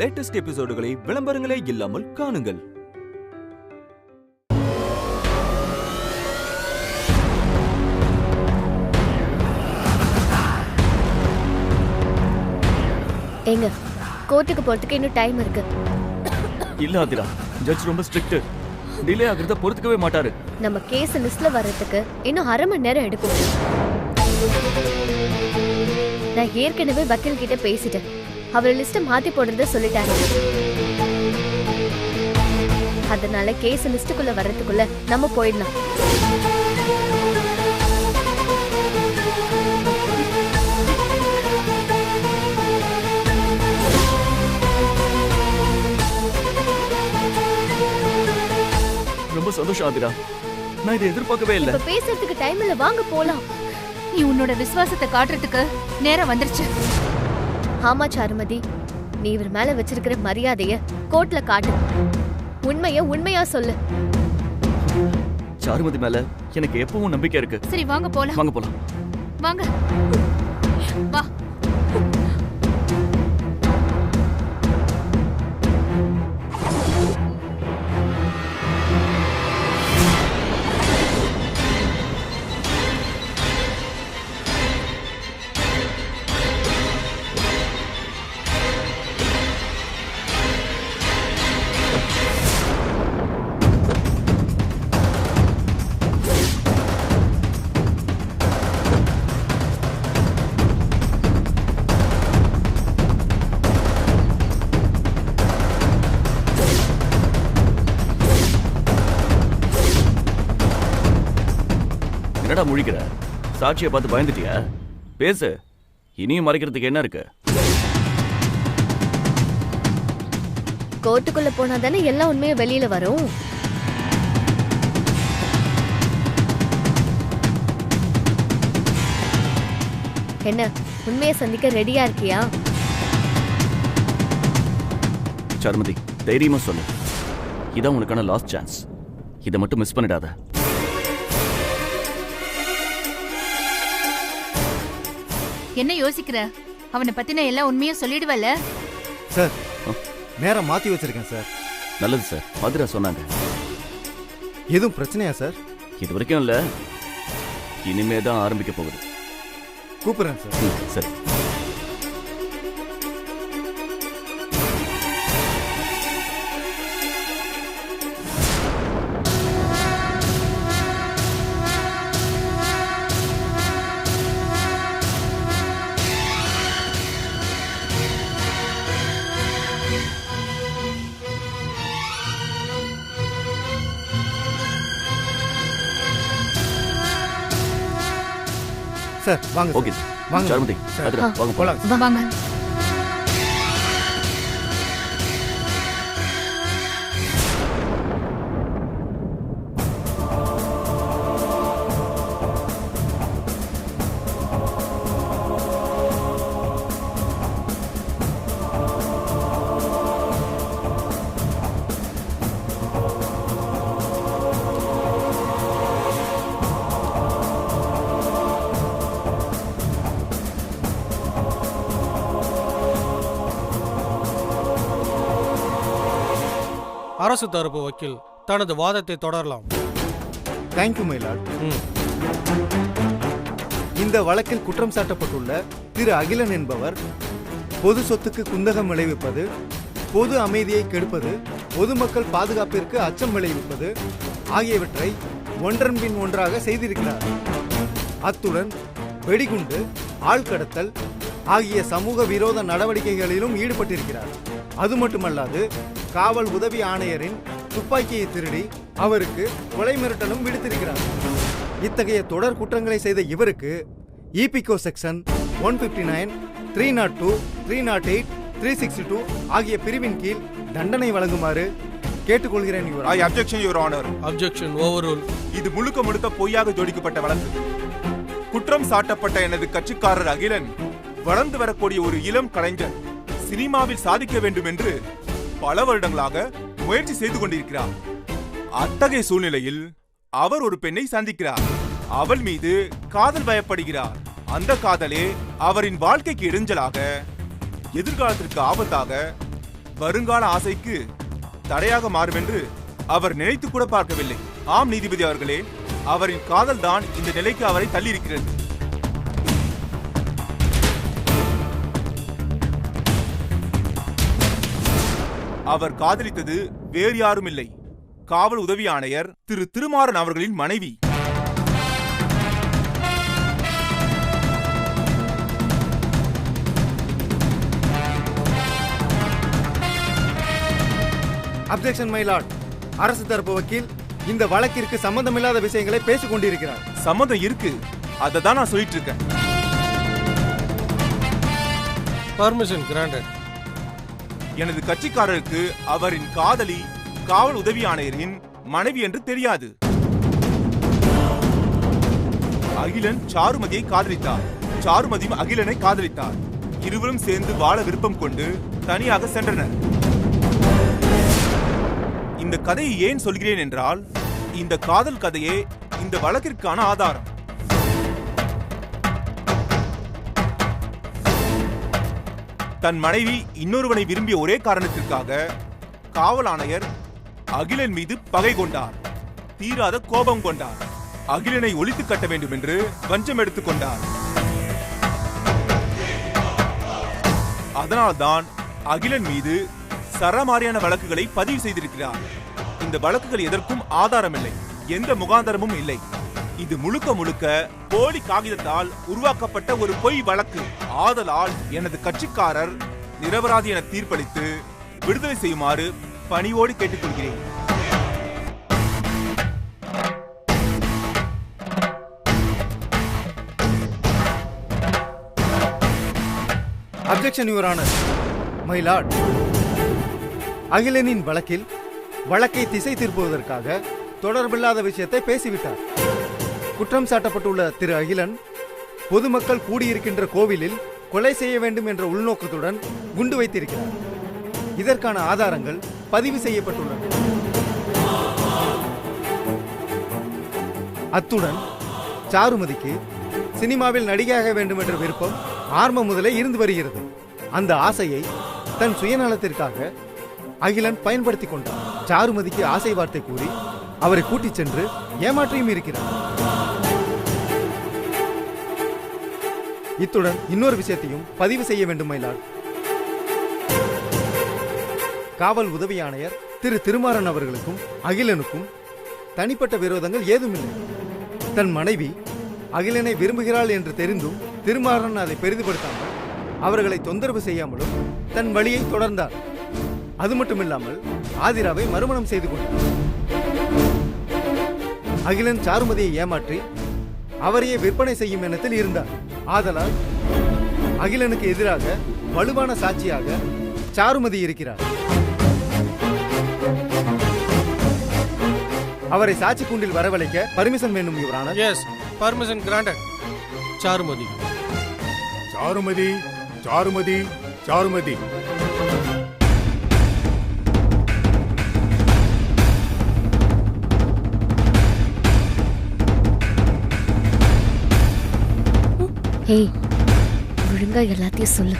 Latest எபிசோடுகளை விளம்பரங்களே இல்லாமல் காணுங்கள். ஏங்க, கோர்ட்டுக்கு போறதுக்கு இன்னும் டைம் இருக்கு. இல்ல ஆதிரா, ஜட்ஜ் ரொம்ப ஸ்ட்ரிக்ட். டிலே ஆகுறத பொறுத்துக்கவே மாட்டாரு. நம்ம கேஸ் லிஸ்ட்ல வர்றதுக்கு இன்னும் 1/2 மணி நேரம் எடுக்கும். நான் ஏற்கனவே வக்கீல் கிட்ட பேசிட்டேன். அவர் லிஸ்ட மாத்தி போடுறத சொல்லிட்டாரு. அதனால கேஸ் லிஸ்டுக்குள்ள வர்றதுக்குள்ள நம்ம போயிடலாம். ரொம்ப சந்தோஷம் ஆதிரா. நான் இதை எதிர்பார்க்கவே இல்ல. இப்ப பேசுறதுக்கு டைம் இல்ல, வாங்க போலாம். நீ உன்னோட விசுவாசத்தை காட்டுறதுக்கு நேரம் வந்துருச்சு. ஆமா சாருமதி, நீ இவர் மேல வச்சிருக்கிற மரியாதைய கோர்ட்ல காட்டு. உண்மையா சொல்லு. சாருமதி மேல எனக்கு எப்பவும் நம்பிக்கை இருக்கு. சரி வாங்க போலாம். வாங்க போலாம். வாங்க வா. என்னடா முழிக்கிற? சாட்சியை பார்த்து பயந்துட்டியா? பேசு. இனியும் மறைக்கிறதுக்கு என்ன இருக்கு? கோர்ட்டுக்குள்ள போனா தானே எல்லா உண்மையும் வெளியில வரும். என்ன, உண்மையை சந்திக்க ரெடியா இருக்கியா? சாருமதி, தைரியமா சொல்லு. இதான் உனக்கான லாஸ்ட் சான்ஸ். இதை மட்டும் மிஸ் பண்ணிடாத. என்ன யோசிக்கிற? அவனை பத்தின எல்லா உண்மையும் சொல்லிடுவல? சார், நேரம் மாத்தி வச்சிருக்கேன் சார். நல்லது சார். ஆதிரா சொன்னாங்க. எதுவும் பிரச்சனையா சார்? இது வரைக்கும் இல்ல, இனிமே தான் ஆரம்பிக்க போகுது. கூப்பிடுறேன் சார். சரி. சார் வாங்க. ஓகே வாங்க சாருமதி, ஆதிரா வாங்க போலாம். வாங்க. அரசு தரப்பு வக்கீல் தனது வாதத்தை தொடரலாம். Thank you my Lord. இந்த வழக்கில் குற்றம் சாட்டப்பட்டுள்ள திரு அகிலன் என்பவர் பொது சொத்துக்கு குந்தகம் விளைவிப்பது, பொது அமைதியை கெடுப்பது, பொதுமக்கள் பாதுகாப்பிற்கு அச்சம் விளைவிப்பது ஆகியவற்றை ஒன்றன் பின் ஒன்றாக செய்திருக்கிறார். அத்துடன் வெடிகுண்டு, ஆள்கடத்தல் ஆகிய சமூக விரோத நடவடிக்கைகளிலும் ஈடுபட்டிருக்கிறார். அது மட்டுமல்லாது காவல் உதவி ஆணையரின் துப்பாக்கியை திருடி அவருக்கு கொலை மிரட்டலும் விடுத்திருக்கிறார். இத்தகைய தொடர் குற்றங்களை செய்த இவருக்கு ஈபிகோ செக்ஷன் 159, 302, 308, 362 ஆகிய பிரிவின் கீழ் தண்டனை வழங்குமாறு கேட்டுக்கொள்கிறேன். Your honour. அப்ஜெக்ஷன் ஓவர்ரூல். இது முழுக்க பொய்யாக ஜோடிக்கப்பட்ட வழக்கு. குற்றம் சாட்டப்பட்ட எனது கட்சிக்காரர் அகிலன் வளர்ந்து வரக்கூடிய ஒரு இளம் கலைஞர் சினிமாவில் சாதிக்க வேண்டும் என்று பல வருடங்களாக முயற்சி செய்து கொண்டிருக்கிறார். அத்தகைய சூழ்நிலையில் அவர் ஒரு பெண்ணை சந்திக்கிறார். அவள் மீது காதல் பயப்படுகிறார். அந்த காதலே அவரின் வாழ்க்கைக்கு இடைஞ்சலாக, எதிர்காலத்திற்கு ஆபத்தாக, வருங்கால ஆசைக்கு தடையாக மாறும் என்று அவர் நினைத்து கூட பார்க்கவில்லை. ஆம் நீதிபதி அவர்களே, அவரின் காதல் தான் இந்த நிலைக்கு அவரை தள்ளியிருக்கிறது. அவர் காதலித்தது வேறு யாரும் இல்லை, காவல் உதவி ஆணையர் திரு திருமாறன் அவர்களின் மனைவி. Objection my Lord. அரசு தரப்பு வக்கீல் இந்த வழக்கிற்கு சம்பந்தமில்லாத விஷயங்களை பேசிக் கொண்டிருக்கிறார். சம்மதம் இருக்கு, அதை தான் நான் சொல்லிட்டு இருக்கேன். Permission granted. எனது கட்சிக்காரருக்கு அவரின் காதலி காவல் உதவி ஆணையரின் மனைவி என்று தெரியாது. அகிலன் சாருமதியை காதலித்தார், சாருமதியும் அகிலனை காதலித்தார். இருவரும் சேர்ந்து வாழ விருப்பம் கொண்டு தனியாக சென்றனர். இந்த கதையை ஏன் சொல்கிறேன் என்றால், இந்த காதல் கதையே இந்த வழக்கிற்கான ஆதாரம். தன் மனைவி இன்னொருவனை விரும்பிய ஒரே காரணத்திற்காக காவல் ஆணையர் அகிலன் மீது பகை கொண்டார், தீராத கோபம் கொண்டார். அகிலனை ஒழித்து கட்ட வேண்டும் என்று வஞ்சம் எடுத்துக் கொண்டார். அதனால்தான் அகிலன் மீது சரமாரியான வழக்குகளை பதிவு செய்திருக்கிறார். இந்த வழக்குகள் எதற்கும் ஆதாரமில்லை, எந்த முகாந்தரமும் இல்லை. இது முழுக்க முழுக்க போலி காகிதத்தால் உருவாக்கப்பட்ட ஒரு பொய் வழக்கு. ஆதலால் எனது கட்சிக்காரர் நிரபராதி என தீர்ப்பளித்து விடுதலை செய்யுமாறு பணியோடு கேட்டுக்கொள்கிறேன். Objection your honour. My lord, அகிலனின் வழக்கில் வழக்கை திசை திருப்புவதற்காக தொடர்பில்லாத விஷயத்தை பேசிவிட்டார். குற்றம் சாட்டப்பட்டுள்ள திரு அகிலன் பொதுமக்கள் கூடியிருக்கின்ற கோவிலில் கொலை செய்ய வேண்டும் என்ற உள்நோக்கத்துடன் குண்டு வைத்திருக்கிறார். இதற்கான ஆதாரங்கள் பதிவு செய்யப்பட்டுள்ளன. அத்துடன் சாருமதிக்கு சினிமாவில் நடிகையாக வேண்டும் என்ற விருப்பம் ஆரம்பம் முதலே இருந்து வருகிறது. அந்த ஆசையை தன் சுயநலத்திற்காக அகிலன் பயன்படுத்திக் கொண்டார். சாருமதிக்கு ஆசை வார்த்தை கூறி அவரை கூட்டிச் சென்று ஏமாற்றியும் இருக்கிறார். இத்துடன் இன்னொரு விஷயத்தையும் பதிவு செய்ய வேண்டும் மயிலார். காவல் உதவி ஆணையர் திரு திருமாறன் அவர்களுக்கும் அகிலனுக்கும் தனிப்பட்ட விரோதங்கள் ஏதுமில்லை. தன் மனைவி அகிலனை விரும்புகிறாள் என்று தெரிந்தும் திருமாறன் அதை பெரிதுபடுத்தாமல் அவர்களை தொந்தரவு செய்யாமலும் தன் வழியை தொடர்ந்தார். அது மட்டுமில்லாமல் ஆதிராவை மறுமணம் செய்து கொண்டார். அகிலன் சாருமதியை ஏமாற்றி அவரையே விற்பனை செய்யும் எண்ணத்தில் இருந்தார். ஆதலால் அகிலனுக்கு எதிராக வலுவான சாட்சியாக சாருமதி இருக்கிறார். அவரை சாட்சி கூண்டில் வரவழைக்க பர்மிஷன் வேண்டும் your honour. Yes, permission granted. Charumathi. Charumathi, Charumathi, Charumathi. ஏய், ஒழுங்கா எல்லாத்தையும் சொல்லு.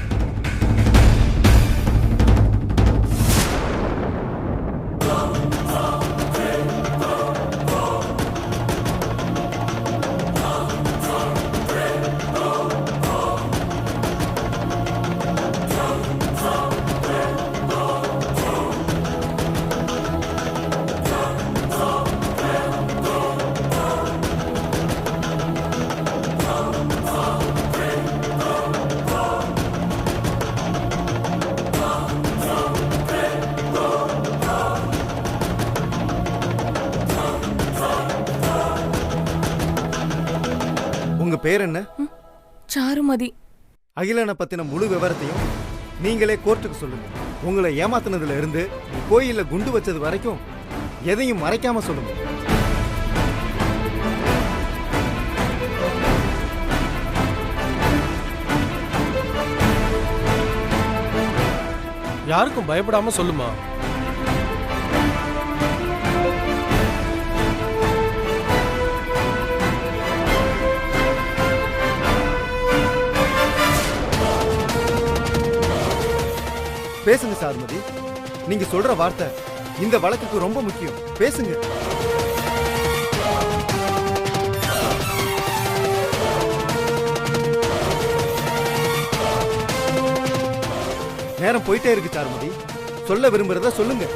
உங்க பேர் என்ன? சாருமதி. அகிலனை பத்தின முழு விவரத்தையும் நீங்களே கோர்ட்டுக்கு சொல்லுங்க. உங்களை ஏமாத்தினதுல இருந்து கோயில்ல குண்டு வச்சது வரைக்கும் எதையும் மறைக்காம சொல்லுங்க. யாருக்கும் பயப்படாம சொல்லுமா. பேசுங்க சாருமதி. நீங்க சொல்ற வார்த்தை இந்த வழக்குக்கு ரொம்ப முக்கியம். பேசுங்க. நேரம் போயிட்டே இருக்கு சாருமதி. சொல்ல விரும்புறத சொல்லுங்க.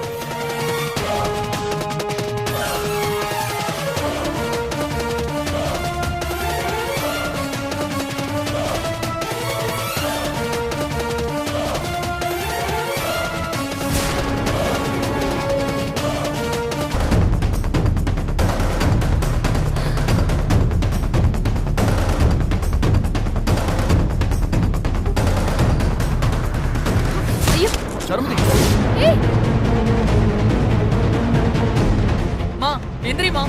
சரமதி, மா எந்திரிமா.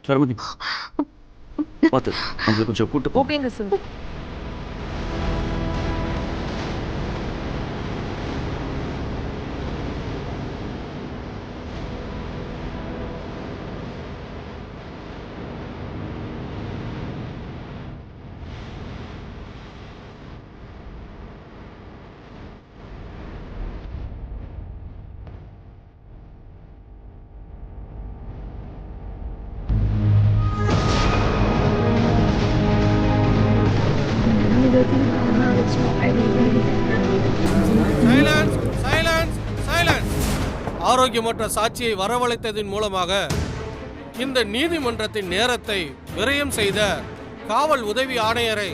சரமதி பார்த்து நம்மளுக்கு கொஞ்சம் கூட்டு போ. ஓகேங்க சார். Silence, silence, silence. ஆரோக்கியமற்ற சாட்சியை வரவழைத்ததின் மூலமாக இந்த நீதிமன்றத்தின் நேரத்தை விரயம் செய்த காவல் உதவி ஆணையரை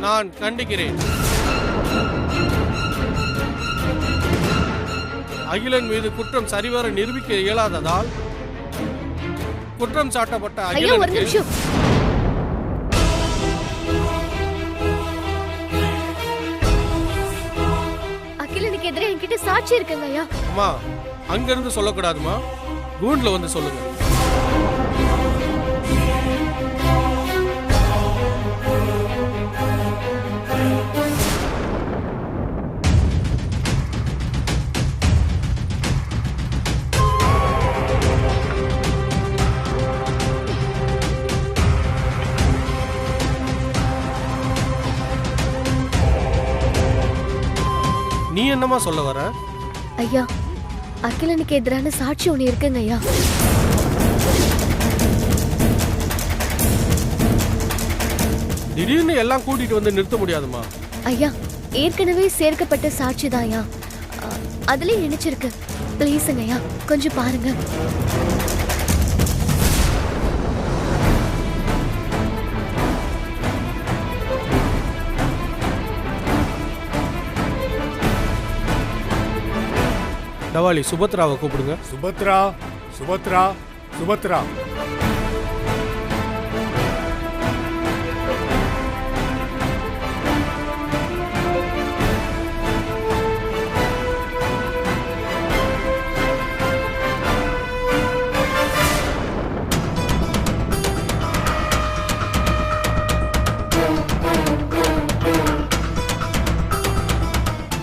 நான் கண்டிக்கிறேன். அகிலன் மீது குற்றம் சரிவர நிரூபிக்க இயலாததால் குற்றம் சாட்டப்பட்ட ஐயா ஒரு அகிலனுக்கு நிமிஷம். அகிலனுக்கு எதிரே என்கிட்ட சாட்சி இருக்குங்க ஐயா. அம்மா அங்கிருந்து சொல்லக்கூடாதுமா, கூண்ட்ல வந்து சொல்லுங்க. நீ என்னமா சொல்ல வர? ஐயா அகிலனுக்கு எதிரான சாட்சி ஒண்ணு இருக்குங்க ஐயா. திடீர்னு எல்லாம் கூட்டிட்டு வந்து நிறுத்த முடியாதுமா. ஐயா ஏற்கனவே சேர்க்கப்பட்ட சாட்சி தான் ஐயா. அதுலயும் நினைச்சிருக்கு. ப்ளீஸுங்க ஐயா கொஞ்சம் பாருங்க. டவாலி சுபத்ராவை கூப்பிடுங்க. சுபத்ரா, சுபத்ரா, சுபத்ரா.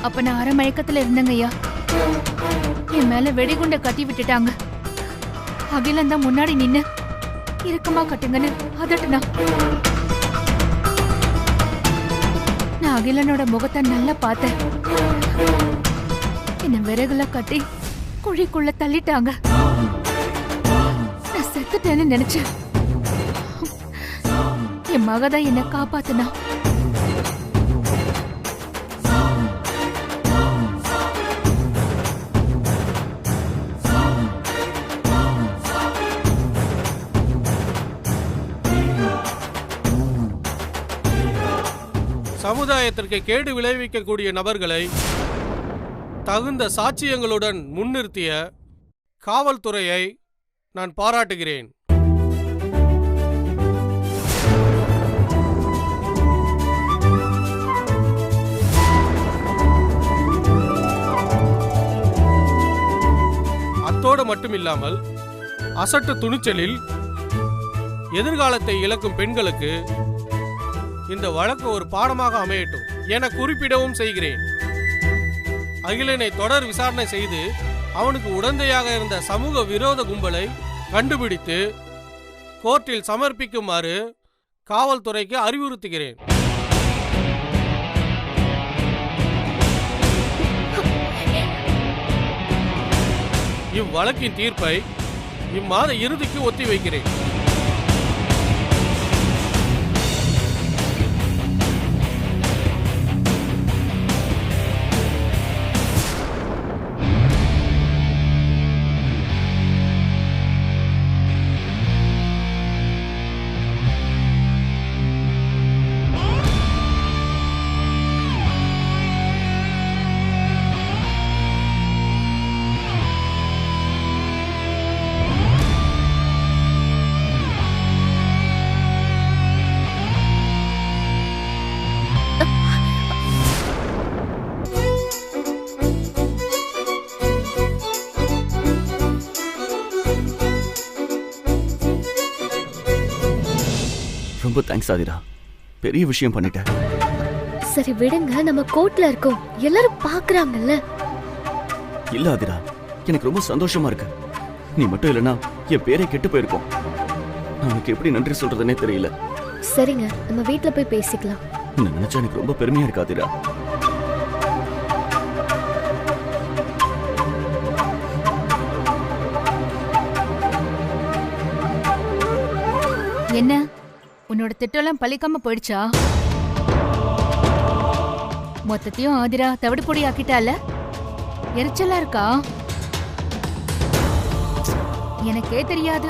அப்ப நான் அரை மயக்கத்துல இருந்தேங்க ஐயா. என் மேல வெடிகுண்ட கட்டி விட்டுட்டாங்க. அகிலன் தான் முன்னாடி நின்னு இறுக்கமா கட்டுங்கன்னு அதட்டுனா. நான் அகிலனோட முகத்தை நல்லா பார்த்தேன். என்ன விறகுல கட்டி குழிக்குள்ள தள்ளிட்டாங்க. நான் செத்துட்டேன்னு நினைச்சேன். என் மகதான் என்ன காப்பாத்துனா. சமுதாயத்திற்கு கேடு விளைவிக்கக்கூடிய நபர்களை தகுந்த சாட்சியங்களுடன் முன்னிறுத்திய காவல்துறையை நான் பாராட்டுகிறேன். அத்தோடு மட்டுமில்லாமல் அசட்டு துணிச்சலில் எதிர்காலத்தை இழக்கும் பெண்களுக்கு இந்த வழக்கு ஒரு பாடமாக அமையட்டும் என குறிப்பிடவும் செய்கிறேன். அகிலனை தொடர் விசாரணை செய்து அவனுக்கு உடந்தையாக இருந்த சமூக விரோத கும்பலை கண்டுபிடித்து கோர்ட்டில் சமர்ப்பிக்குமாறு காவல்துறைக்கு அறிவுறுத்துகிறேன். இவ்வழக்கின் தீர்ப்பை இம்மாத இறுதிக்கு ஒத்திவைக்கிறேன். ரொம்ப தேங்க்ஸ் ஆதிரா, பெரிய விஷயம் பண்ணிட்டேன். சரி விடுங்க, நம்ம கோர்ட்ல இருக்கோம், எல்லாரும் பாக்குறாங்கல்ல. இல்ல ஆதிரா, எனக்கு ரொம்ப சந்தோஷமா இருக்கு. நீ மட்டும் இல்லைன்னா என் பேரை கெட்டு போயிருக்கோம். எனக்கு எப்படி நன்றி சொல்றதுன்னே தெரியல. சரிங்க, நம்ம வீட்ல போய் பேசிக்கலாம். நினைச்சா எனக்கு ரொம்ப பெருமையா இருக்கு ஆதிரா. என்ன உன்னோட திட்டம்லாம் பழிக்காம போயிடுச்சா? மொத்தத்தையும் ஆதிரா தவிடு பொடி ஆக்கிட்டால? எரிச்சலா இருக்கா? எனக்கே தெரியாது.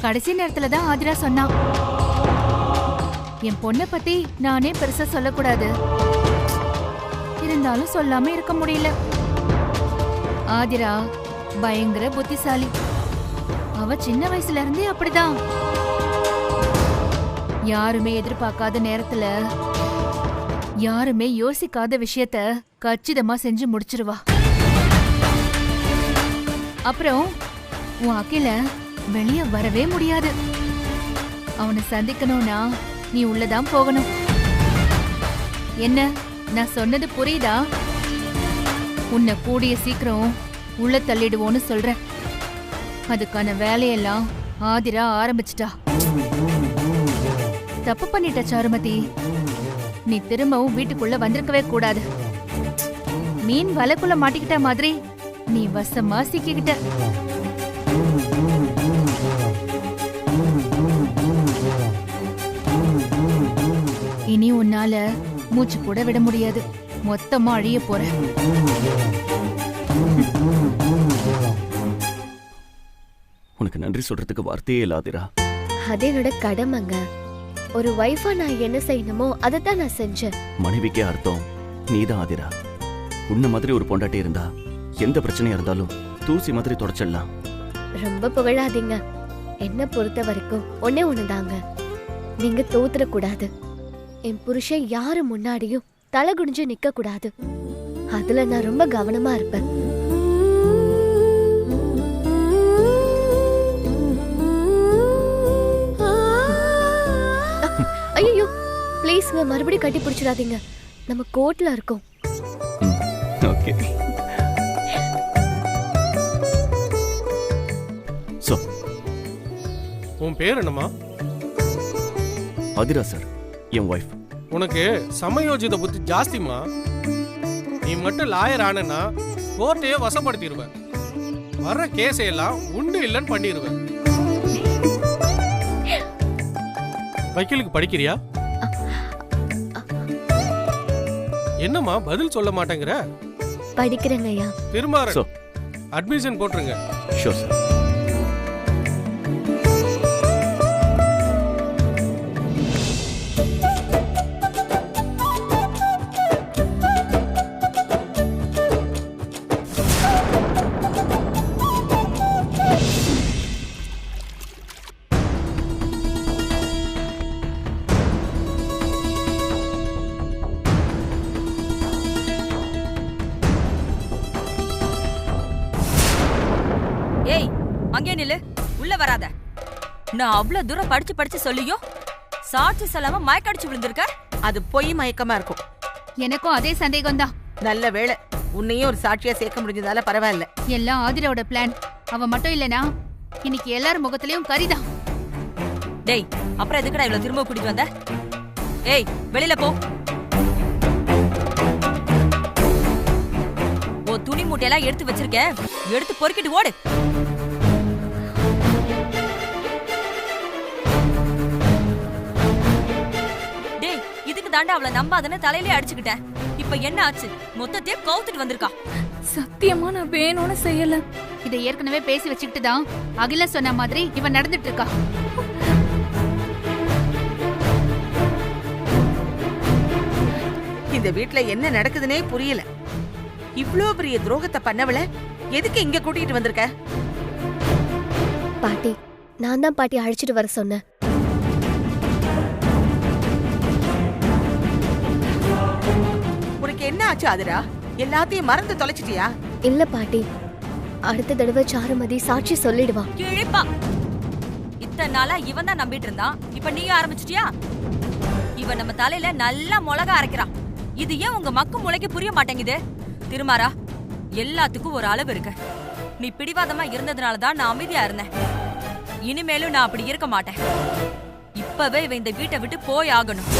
கடைசி நேரத்துல தான் ஆதிரா சொன்னா. என் பொண்ணை பத்தி நானே பெருசா சொல்லக்கூடாது, இருந்தாலும் சொல்லாம இருக்க முடியல. ஆதிரா பயங்கர புத்திசாலி. அவ சின்ன வயசுல இருந்தே அப்படிதான். யாருமே எதிர்பார்க்காத நேரத்துல யாருமே யோசிக்காத விஷயத்த கச்சிதமா செஞ்சு முடிச்சிருவா. அப்புறம் உன் அகில வெளிய வரவே முடியாது. அவனை சந்திக்கணும்னா நீ உள்ளதான் போகணும். என்ன நான் சொன்னது புரியுதா? உன்னை கூடிய சீக்கிரம் உள்ள தள்ளிடுவோன்னு சொல்றேன். அதுக்கான வேலையெல்லாம் ஆதிரா ஆரம்பிச்சிட்டா. தப்பு பண்ணிட்ட சாருமதி. நீ திரும்பவும் வீட்டுக்குள்ள வந்திருக்கவே கூடாது. மீன் வலைக்குள்ள மாட்டிக்கிட்ட மாதிரி நீ வசமா சிக்கிக்கிட்ட. இனி உன்னால மூச்சு கூட விட முடியாது. மொத்தமா அழிய போற. உனக்கு நன்றி சொல்றதுக்கு வார்த்தையே இல்லாதிரா. அது என்னோட கடமைங்க. ஒரு வைஃபா நான் என்ன செய்யணுமோ அதைத்தான் நான் செஞ்சேன். மனைவிக்கே அர்த்தம் நீதான் ஆதிரா. உன்ன மாதிரி ஒரு பொண்டாட்டி இருந்தா எந்த பிரச்சனையா இருந்தாலும் தூசி மாதிரி தொடச்சிடலாம். ரொம்ப புகழாதீங்க. என்ன பொறுத்த வரைக்கும் ஒன்னே ஒண்ணுதாங்க, நீங்க தோத்துறக்கூடாது. என் புருஷன் யாரு முன்னாடியும் தலை குனிஞ்சு நிக்க கூடாது. அதுல நான் ரொம்ப கவனமா இருப்பேன். ஐயோ ப்ளீஸ்ங்க, மறுபடியும் கட்டி பிடிச்சிடாதீங்க. நம்ம கோர்ட்ல இருக்கோம். ஓகே. சோ உன் பேர் என்னம்மா? ஆதிரா சார், என் வைஃப். உனக்கு சமயோஜித புத்தி ஜாஸ்திமா. நீ மட்டும் லாயர் ஆனா கோர்ட்டையே வசப்படுத்திடுவேன். வர்ற கேஸையெல்லாம் உண்டு இல்லைன்னு பண்ணிடுவேன். வக்கீலுக்கு படிக்கிறியா? என்னம்மா பதில் சொல்ல மாட்டேங்கிற? படிக்கிறேங்க ஐயா. திருமாறன் அட்மிஷன் போட்டுருங்க. Sure sir. நான் அவ்வளவு தூரம் படிச்சு படிச்சு சொல்லியும் சாட்சி சொல்லாம மயக்கடிச்சு விழுந்திருக்க. அது பொய் மயக்கமா இருக்கும். எனக்கும் அதே சந்தேகம் தான். நல்ல வேளை உன்னையும் ஒரு சாட்சியா சேர்க்க முடிஞ்சதால பரவாயில்ல. எல்லாம் ஆதிராவோட பிளான். அவ மட்டும் இல்லனா இன்னைக்கு எல்லார் முகத்திலயும் கரிதான். டேய், அப்புறம் எதுக்குடா இவ்வளவு திரும்ப கூட்டிட்டு வந்த? ஏய், வெளியில போ. ஓ துணி மூட்டையெல்லாம் எடுத்து வச்சிருக்கேன், எடுத்து பொறுக்கிட்டு ஓடு. டேய், இதுக்கு தாண்டா அவளை நம்பாதன்னு தலையிலே அடிச்சுக்கிட்டேன். இப்ப என்ன ஆச்சு? மொத்தத்தையே கவுத்துட்டு வந்திருக்கா. சத்தியமா நான் வேணும்னு செய்யல. இதை ஏற்கனவே பேசி வச்சுக்கிட்டு தான் அகில சொன்ன மாதிரி இவன் நடந்துட்டு இருக்கா. இந்த வீட்ல என்ன நடக்குதுன்னே புரியல. இவ்ளோ பெரிய துரோகத்தை பண்ணவள எதுக்கு இங்க கூட்டிட்டு வந்திருக்க? பாட்டி, நான் தான் பாட்டி அழைச்சிட்டு வர சொன்னேன். உனக்கு என்ன ஆச்சு ஆதிரா? எல்லாத்தையும் மறந்து தொலைச்சிட்டியா? இல்ல பாட்டி, அடுத்த தடவை சாருமதி சாட்சி சொல்லிடுவா. கிழிப்பா. இத்தனை நாளா இவன் தான் நம்பிட்டு இருந்தான், இப்ப நீ ஆரம்பிச்சிட்டியா? இவன் நம்ம தலையில நல்லா மிளகா அரைக்கிறான். இது ஏன் உங்க மக்கு முளைக்கு புரிய மாட்டேங்குது? திருமாரா, எல்லாத்துக்கும் ஒரு அளவு இருக்கு. நீ பிடிவாதமா இருந்ததுனாலதான் நான் அமைதியா இருந்தேன். இனிமேலும் நான் அப்படி இருக்க மாட்டேன். இப்பவே இவன் இந்த வீட்டை விட்டு போய் ஆகணும்.